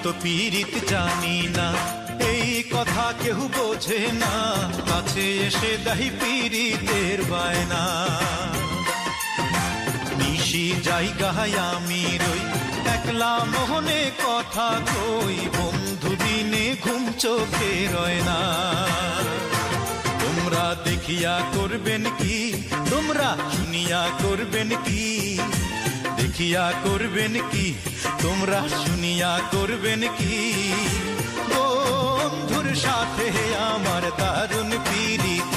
তো পীড়িত জানি না, এই কথা কেউ বোঝে না, কাছে এসে দাহি পীড়িতের বায়না। নিশি জায়গায় আমি রই, একলা মোহনে কথা কই, বন্ধু দিনে ঘুম চোখে রয় না। তোমরা দেখিয়া করবেন কি, তোমরা শুনিয়া করবেন কি, দেখিয়া করবেন কি, তোমরা শুনিয়া করবেন কি, বন্ধুর সাথে আমার দারুণ পীড়িত